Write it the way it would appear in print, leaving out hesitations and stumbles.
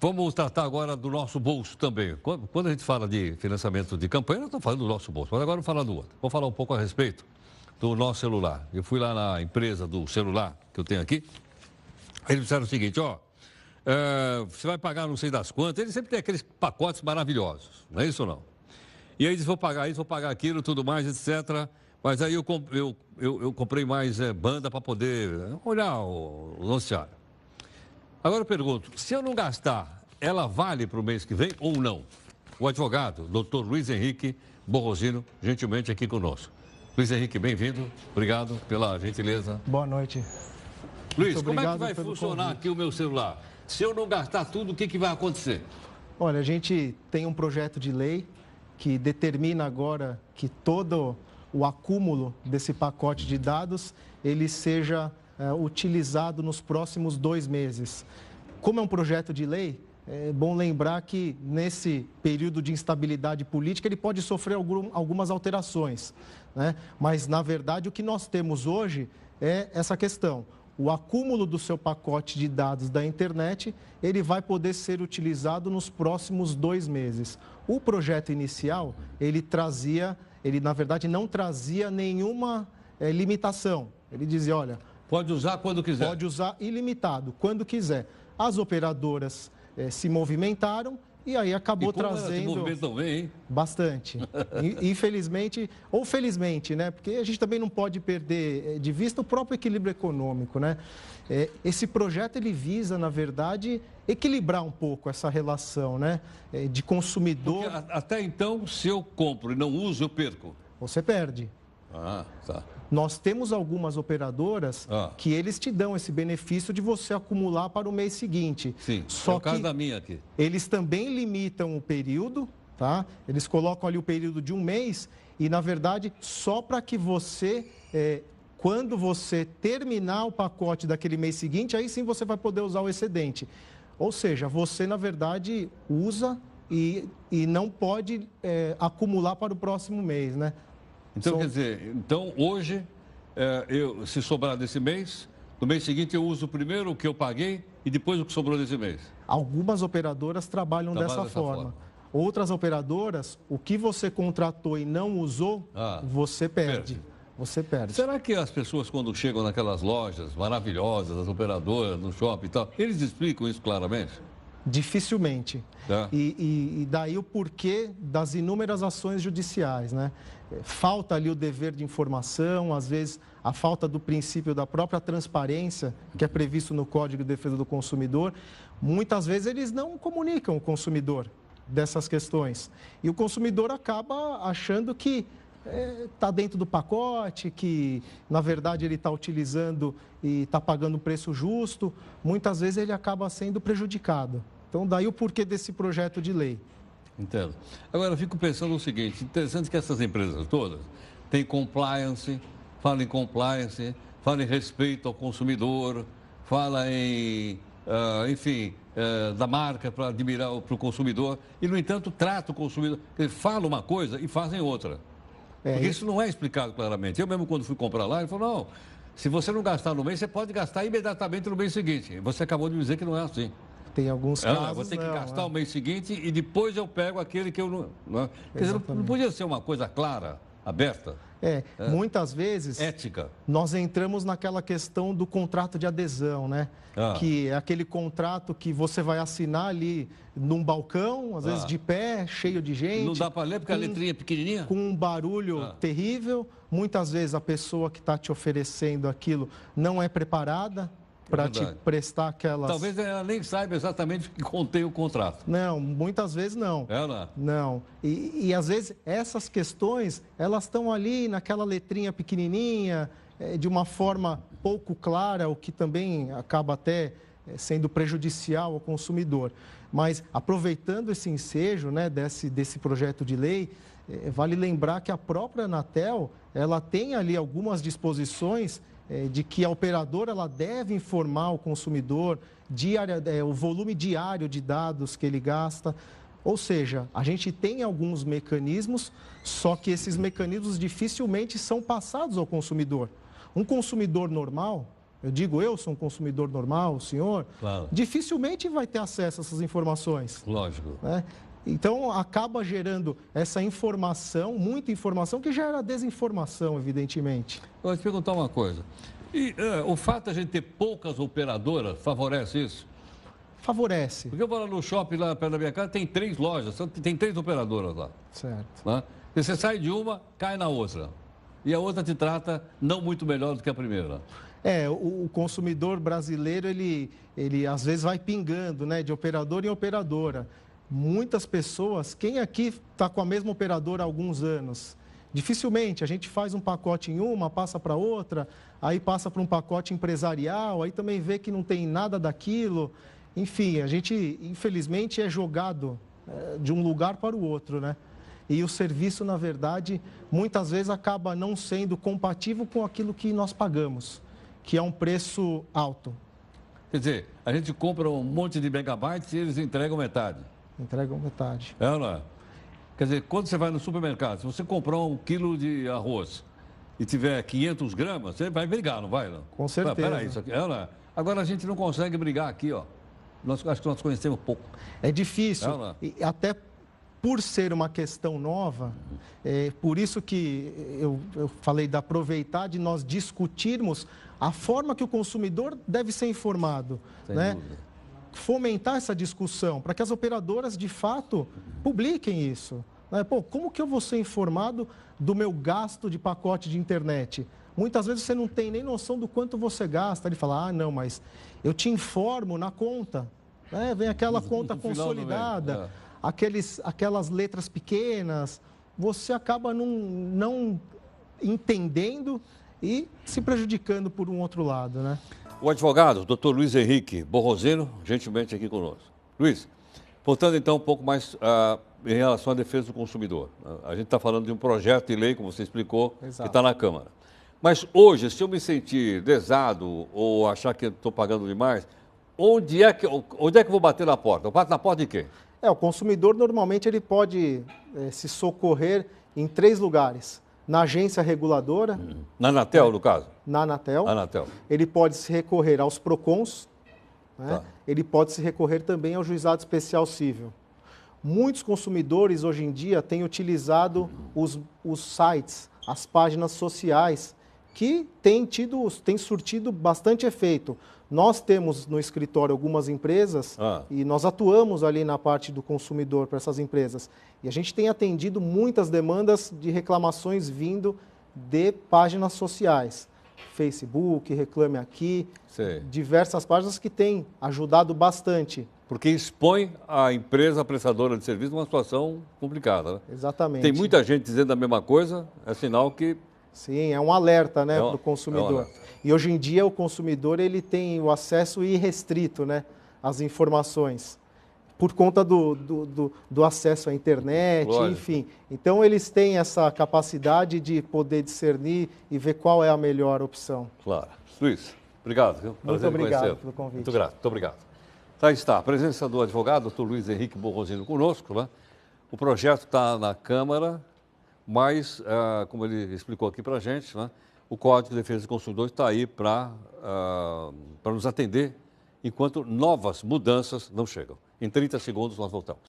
Vamos tratar agora do nosso bolso também. Quando a gente fala de financiamento de campanha, eu estou falando do nosso bolso, mas agora vou falar do outro. Vou falar um pouco a respeito do nosso celular. Eu fui lá na empresa do celular que eu tenho aqui. Eles disseram o seguinte, você vai pagar não sei das quantas. Eles sempre têm aqueles pacotes maravilhosos, não é isso ou não? E aí eles vão pagar isso, vão pagar aquilo, tudo mais, etc. Mas aí eu comprei mais banda para poder olhar o noticiário. Agora eu pergunto, se eu não gastar, ela vale para o mês que vem ou não? O advogado, doutor Luiz Henrique Borrosino, gentilmente aqui conosco. Luiz Henrique, bem-vindo. Obrigado pela gentileza. Boa noite. Luiz, como é que vai funcionar aqui o meu celular? Se eu não gastar tudo, o que vai acontecer? Olha, a gente tem um projeto de lei que determina agora que todo o acúmulo desse pacote de dados, ele seja utilizado nos próximos 2 meses. Como é um projeto de lei, é bom lembrar que nesse período de instabilidade política ele pode sofrer algumas alterações, né? Mas, na verdade, o que nós temos hoje é essa questão. O acúmulo do seu pacote de dados da internet, ele vai poder ser utilizado nos próximos 2 meses. O projeto inicial, ele na verdade, não trazia nenhuma limitação. Ele dizia, olha... Pode usar quando quiser. Pode usar ilimitado, quando quiser. As operadoras se movimentaram e aí acabou trazendo... Se movimentam bem, hein? Bastante. Infelizmente, ou felizmente, né? Porque a gente também não pode perder de vista o próprio equilíbrio econômico, né? Esse projeto, ele visa, na verdade, equilibrar um pouco essa relação, né? De consumidor... Porque até então, se eu compro e não uso, eu perco. Você perde. Ah, tá. Nós temos algumas operadoras que eles te dão esse benefício de você acumular para o mês seguinte. Sim, é o caso da minha aqui. Eles também limitam o período, tá? Eles colocam ali o período de 1 mês e, na verdade, só para que você, quando você terminar o pacote daquele mês seguinte, aí sim você vai poder usar o excedente. Ou seja, você, na verdade, usa e não pode acumular para o próximo mês, né? Então, quer dizer, hoje, se sobrar desse mês, no mês seguinte eu uso primeiro o que eu paguei e depois o que sobrou desse mês. Algumas operadoras trabalham dessa forma. Outras operadoras, o que você contratou e não usou, você perde. Você perde. Será que as pessoas, quando chegam naquelas lojas maravilhosas, as operadoras, no shopping e tal, eles explicam isso claramente? Dificilmente. E daí o porquê das inúmeras ações judiciais, né? Falta ali o dever de informação, às vezes a falta do princípio da própria transparência, que é previsto no Código de Defesa do Consumidor. Muitas vezes eles não comunicam o consumidor dessas questões. E o consumidor acaba achando que está dentro do pacote, que na verdade ele está utilizando e está pagando um preço justo. Muitas vezes ele acaba sendo prejudicado. Então, daí o porquê desse projeto de lei. Entendo. Agora, eu fico pensando o seguinte, interessante que essas empresas todas têm compliance, falam em respeito ao consumidor, falam em, da marca para admirar para o consumidor, e, no entanto, trata o consumidor. Eles falam uma coisa e fazem outra. Porque isso não é explicado claramente. Eu mesmo, quando fui comprar lá, ele falou, não, se você não gastar no mês, você pode gastar imediatamente no mês seguinte. Você acabou de me dizer que não é assim. Tem alguns casos, eu vou ter que gastar o mês seguinte e depois eu pego aquele que eu não... Quer dizer, não podia ser uma coisa clara, aberta? Muitas vezes... Ética. Nós entramos naquela questão do contrato de adesão, né? Que é aquele contrato que você vai assinar ali num balcão, às vezes de pé, cheio de gente. Não dá para ler porque a letrinha é pequenininha? Com um barulho terrível. Muitas vezes a pessoa que está te oferecendo aquilo não é preparada para te prestar aquelas... Talvez ela nem saiba exatamente o que contém o contrato. Não, muitas vezes não. Não. E às vezes essas questões, elas estão ali naquela letrinha pequenininha, de uma forma pouco clara, o que também acaba até sendo prejudicial ao consumidor. Mas aproveitando esse ensejo, né, desse projeto de lei, vale lembrar que a própria Anatel, ela tem ali algumas disposições de que a operadora ela deve informar o consumidor o volume diário de dados que ele gasta. Ou seja, a gente tem alguns mecanismos, só que esses mecanismos dificilmente são passados ao consumidor. Um consumidor normal, eu digo, eu sou um consumidor normal, o senhor, Claro. dificilmente vai ter acesso a essas informações. Lógico. Né? Então, acaba gerando essa informação, muita informação, que gera desinformação, evidentemente. Eu vou te perguntar uma coisa. E o fato de a gente ter poucas operadoras favorece isso? Favorece. Porque eu vou lá no shopping, lá perto da minha casa, tem 3 lojas, tem 3 operadoras lá. Certo. Né? E você sai de uma, cai na outra. E a outra te trata não muito melhor do que a primeira. O consumidor brasileiro, ele às vezes vai pingando, né, de operadora em operadora. Muitas pessoas, quem aqui está com a mesma operadora há alguns anos? Dificilmente, a gente faz um pacote em uma, passa para outra, aí passa para um pacote empresarial, aí também vê que não tem nada daquilo. Enfim, a gente, infelizmente, é jogado de um lugar para o outro, né? E o serviço, na verdade, muitas vezes acaba não sendo compatível com aquilo que nós pagamos, que é um preço alto. Quer dizer, a gente compra um monte de megabytes e eles entregam metade. Entregam metade. É ou não é? Quer dizer, quando você vai no supermercado, se você comprar 1 quilo de arroz e tiver 500 gramas, você vai brigar, não vai? Não? Com certeza. Peraí, isso aqui, é ou não é? Agora a gente não consegue brigar aqui, ó. Acho que nós conhecemos pouco. É difícil. É ou não é? E até por ser uma questão nova, por isso que eu falei de aproveitar, de nós discutirmos a forma que o consumidor deve ser informado. Sem né? dúvida. Fomentar essa discussão, para que as operadoras, de fato, publiquem isso. Né? Pô, como que eu vou ser informado do meu gasto de pacote de internet? Muitas vezes você não tem nem noção do quanto você gasta. Ele fala, ah, não, mas eu te informo na conta. Né? Vem aquela conta No final do mês, consolidada, aquelas letras pequenas. Você acaba não entendendo e se prejudicando por um outro lado, né? O advogado, Dr. Luiz Henrique Borrozino, gentilmente aqui conosco. Luiz, voltando então um pouco mais em relação à defesa do consumidor. A gente está falando de um projeto de lei, como você explicou, Exato. que está na Câmara. Mas hoje, se eu me sentir lesado ou achar que estou pagando demais, onde é que eu vou bater na porta? Eu bato na porta de quem? O consumidor normalmente ele pode se socorrer em 3 lugares. Na agência reguladora. Na Anatel, no caso? Na Anatel. Anatel. Ele pode se recorrer aos PROCONs. Né? Tá. Ele pode se recorrer também ao Juizado Especial Cível. Muitos consumidores hoje em dia têm utilizado os sites, as páginas sociais, que têm surtido bastante efeito. Nós temos no escritório algumas empresas e nós atuamos ali na parte do consumidor para essas empresas. E a gente tem atendido muitas demandas de reclamações vindo de páginas sociais. Facebook, Reclame Aqui, diversas páginas que têm ajudado bastante. Porque expõe a empresa prestadora de serviço numa situação complicada, né? Exatamente. Tem muita gente dizendo a mesma coisa, é sinal que... Sim, é um alerta, né, para o consumidor. E hoje em dia o consumidor ele tem o acesso irrestrito, né, às informações, por conta do acesso à internet, Lógico. Enfim. Então eles têm essa capacidade de poder discernir e ver qual é a melhor opção. Claro. Luiz, obrigado. Viu? Muito obrigado pelo convite. Muito grato, muito obrigado. Tá, está a presença do advogado, doutor Luiz Henrique Borrozino, conosco, né? O projeto está na Câmara, mas, como ele explicou aqui para a gente, né, o Código de Defesa do Consumidor está aí para nos atender enquanto novas mudanças não chegam. Em 30 segundos nós voltamos.